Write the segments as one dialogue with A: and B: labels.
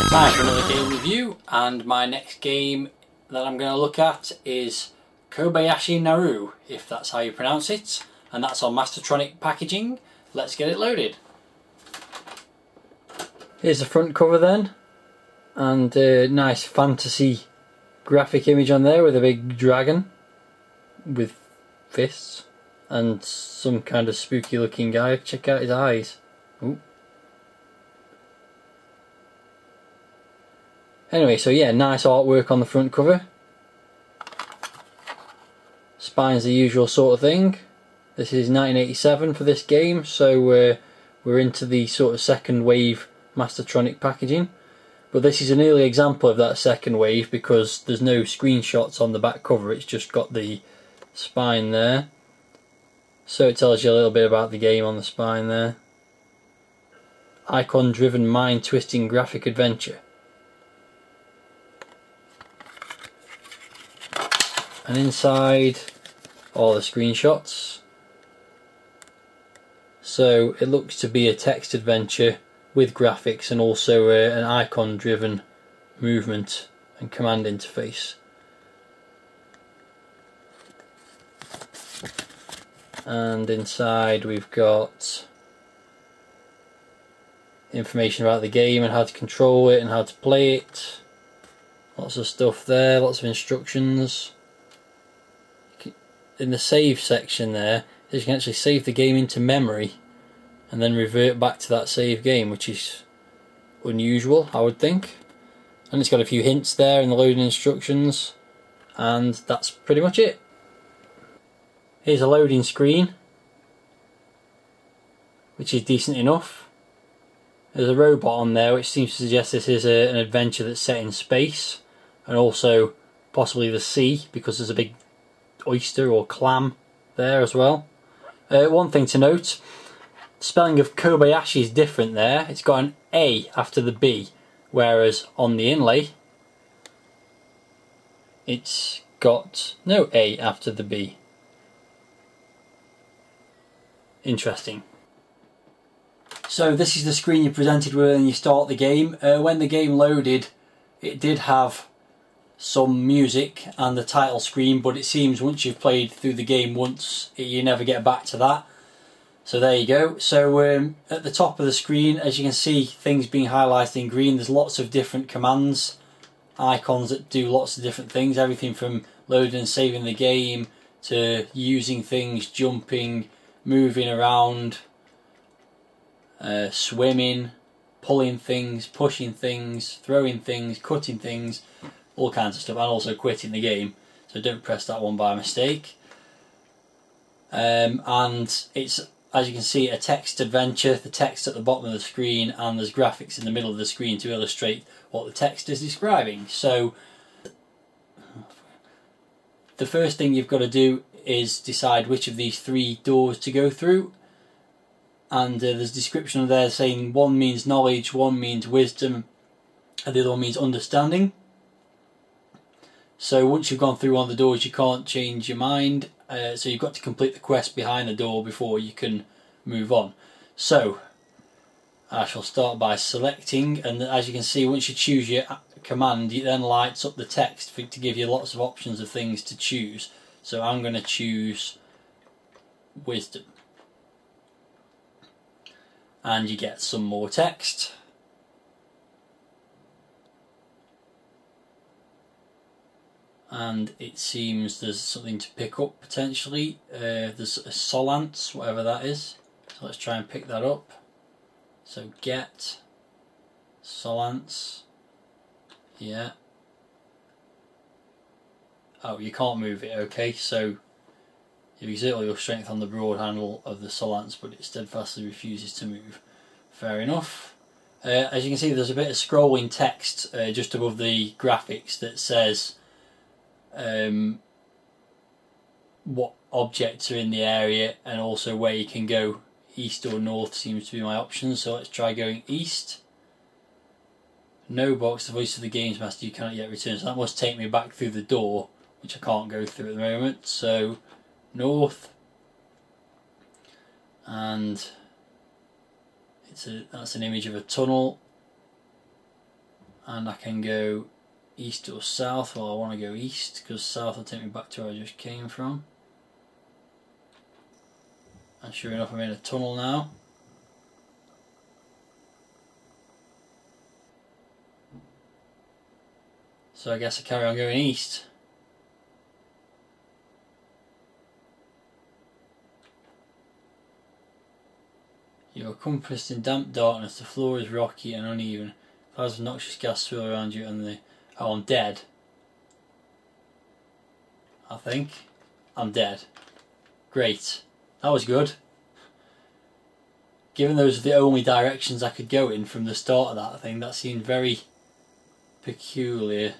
A: Time for another game review, and my next game that I'm going to look at is Kobayashi Naru, if that's how you pronounce it, and that's on Mastertronic Packaging. Let's get it loaded. Here's the front cover then, and a nice fantasy graphic image on there with a big dragon with fists and some kind of spooky looking guy. Check out his eyes. Ooh. Anyway, so yeah, nice artwork on the front cover. Spine's the usual sort of thing. This is 1987 for this game, so we're into the sort of second wave Mastertronic packaging. But this is an early example of that second wave because there's no screenshots on the back cover, it's just got the spine there. So it tells you a little bit about the game on the spine there. Icon driven mind twisting graphic adventure. And inside all the screenshots. So it looks to be a text adventure with graphics and also an icon driven movement and command interface. And inside we've got information about the game and how to control it and how to play it. Lots of stuff there, lots of instructions. In the save section there, you can actually save the game into memory and then revert back to that save game, which is unusual, I would think. And it's got a few hints there in the loading instructions, and that's pretty much it. Here's a loading screen, which is decent enough. There's a robot on there which seems to suggest this is an adventure that's set in space and also possibly the sea, because there's a big oyster or clam there as well. One thing to note, spelling of Kobayashi is different there. It's got an A after the B, whereas on the inlay it's got no A after the B. Interesting. So this is the screen you're presented with when you start the game. When the game loaded, it did have some music and the title screen, but it seems once you've played through the game once, you never get back to that. So there you go. So at the top of the screen, as you can see, things being highlighted in green. There's lots of different commands, icons that do lots of different things, everything from loading and saving the game to using things, jumping, moving around, swimming, pulling things, pushing things, throwing things, cutting things, all kinds of stuff, and also quitting the game, so don't press that one by mistake. And it's, as you can see, a text adventure. The text at the bottom of the screen, and there's graphics in the middle of the screen to illustrate what the text is describing. So the first thing you've got to do is decide which of these three doors to go through, and there's a description there saying one means knowledge, one means wisdom, and the other one means understanding. So once you've gone through one of the doors, you can't change your mind, so you've got to complete the quest behind the door before you can move on. So I shall start by selecting, and as you can see, once you choose your command, it then lights up the text to give you lots of options of things to choose. So I'm going to choose wisdom, and you get some more text. And it seems there's something to pick up potentially. There's a solance, whatever that is. So let's try and pick that up. So get solance. Yeah. Oh, you can't move it. Okay, so you exert all your strength on the broad handle of the solance, but it steadfastly refuses to move. Fair enough. As you can see, there's a bit of scrolling text just above the graphics that says what objects are in the area and also where you can go east or north seems to be my option, so let's try going east. No box, the voice of the games master, you cannot yet return, so that must take me back through the door, which I can't go through at the moment. So north, and that's an image of a tunnel, and I can go east or south. Well, I want to go east because south will take me back to where I just came from. And sure enough, I'm in a tunnel now. So I guess I carry on going east. You are encompassed in damp darkness, the floor is rocky and uneven. Clouds of noxious gas swirl around you and oh, I'm dead. I think. I'm dead. Great. That was good. Given those are the only directions I could go in from the start of that thing, that seemed very peculiar.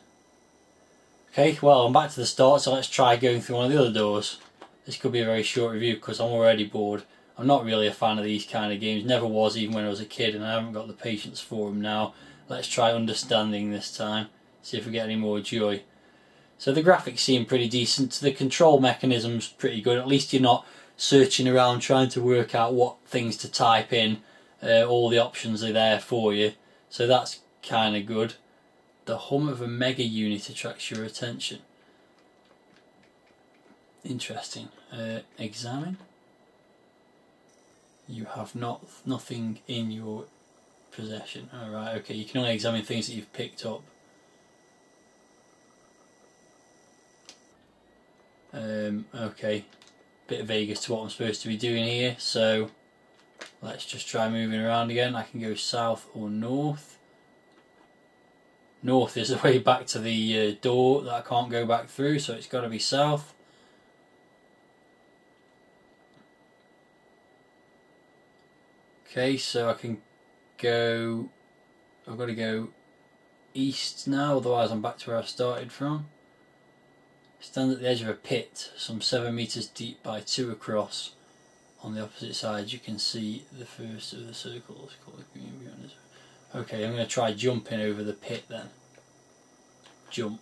A: Okay, well, I'm back to the start, so let's try going through one of the other doors. This could be a very short review because I'm already bored. I'm not really a fan of these kind of games, never was even when I was a kid, and I haven't got the patience for them now. Let's try understanding this time, see if we get any more joy. So the graphics seem pretty decent, the control mechanism's pretty good, at least you're not searching around trying to work out what things to type in. All the options are there for you, so that's kind of good. The hum of a mega unit attracts your attention. Interesting. Examine. You have nothing in your possession. Alright, okay, you can only examine things that you've picked up. Okay, bit vague as to what I'm supposed to be doing here, so let's just try moving around again. I can go south or north. North is the way back to the door that I can't go back through, so it's got to be south. Okay, so I can go, I've got to go east now, otherwise I'm back to where I started from. Stand at the edge of a pit, some 7 meters deep by 2 across. On the opposite side you can see the first of the circles. Okay, I'm going to try jumping over the pit then. Jump.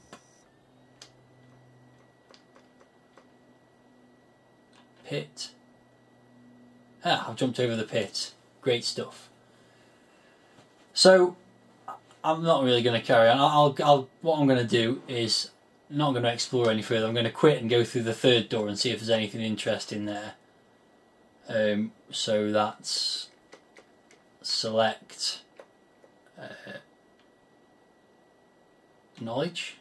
A: Pit. Ah, I've jumped over the pit. Great stuff. So I'm not really going to carry on. What I'm going to do is not going to explore any further. I'm going to quit and go through the third door and see if there's anything interesting there. So that's select knowledge.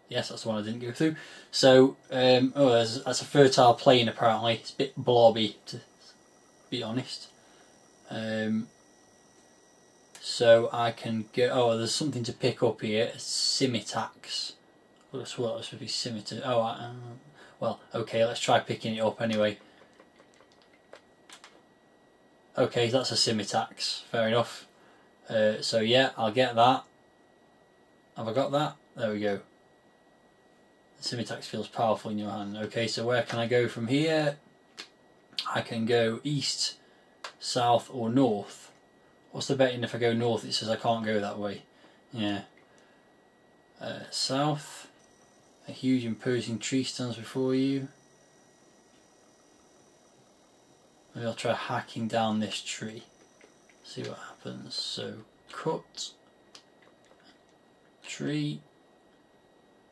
A: Yes, that's the one I didn't go through. So that's a fertile plain apparently. It's a bit blobby to be honest. So I can go. Oh, there's something to pick up here. A scimitar. Well, that's what it's supposed to be scimitar. Oh, well, okay. Let's try picking it up anyway. Okay, that's a scimitar. Fair enough. So yeah, I'll get that. Have I got that? There we go. The scimitar feels powerful in your hand. Okay, so where can I go from here? I can go east, south or north. What's the betting if I go north? It says I can't go that way. Yeah. South. A huge imposing tree stands before you. Maybe I'll try hacking down this tree. See what happens. So cut. Tree.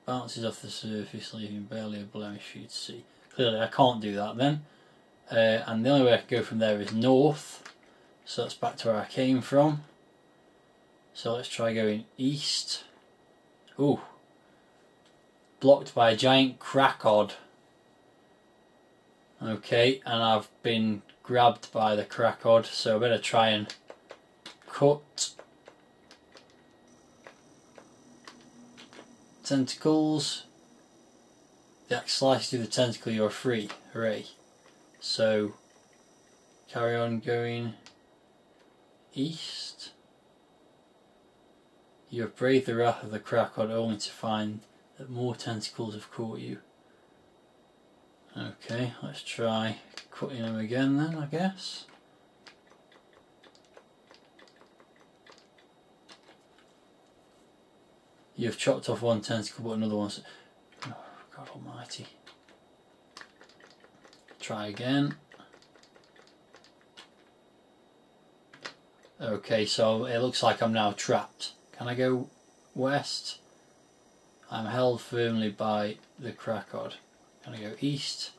A: Bounces off the surface, leaving barely a blemish for you to see. Clearly I can't do that then. And the only way I can go from there is north. So that's back to where I came from. So let's try going east. Ooh. Blocked by a giant cracod. Okay, and I've been grabbed by the cracod, so I better try and cut. Tentacles. The axe slices through the tentacle, you're free. Hooray. So carry on going east. You have braved the wrath of the cracod only to find that more tentacles have caught you. Okay, let's try cutting them again then, I guess. You've chopped off one tentacle but another one's... Oh, God almighty. Try again. Okay, so it looks like I'm now trapped. Can I go west? I'm held firmly by the cracod. Can I go east?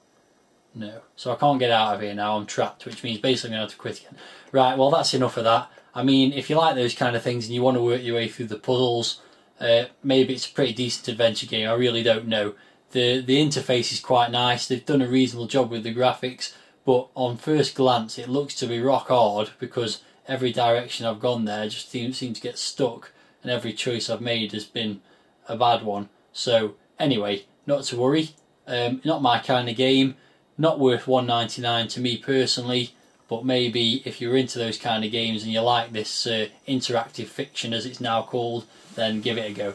A: No. So I can't get out of here now, I'm trapped, which means basically I'm going to have to quit again. Right, well that's enough of that. I mean, if you like those kind of things and you want to work your way through the puzzles, maybe it's a pretty decent adventure game, I really don't know. The interface is quite nice, they've done a reasonable job with the graphics, but on first glance it looks to be rock hard because every direction I've gone there just seems to get stuck and every choice I've made has been a bad one. So anyway, not to worry, not my kind of game, not worth $1.99 to me personally, but maybe if you're into those kind of games and you like this interactive fiction as it's now called, then give it a go.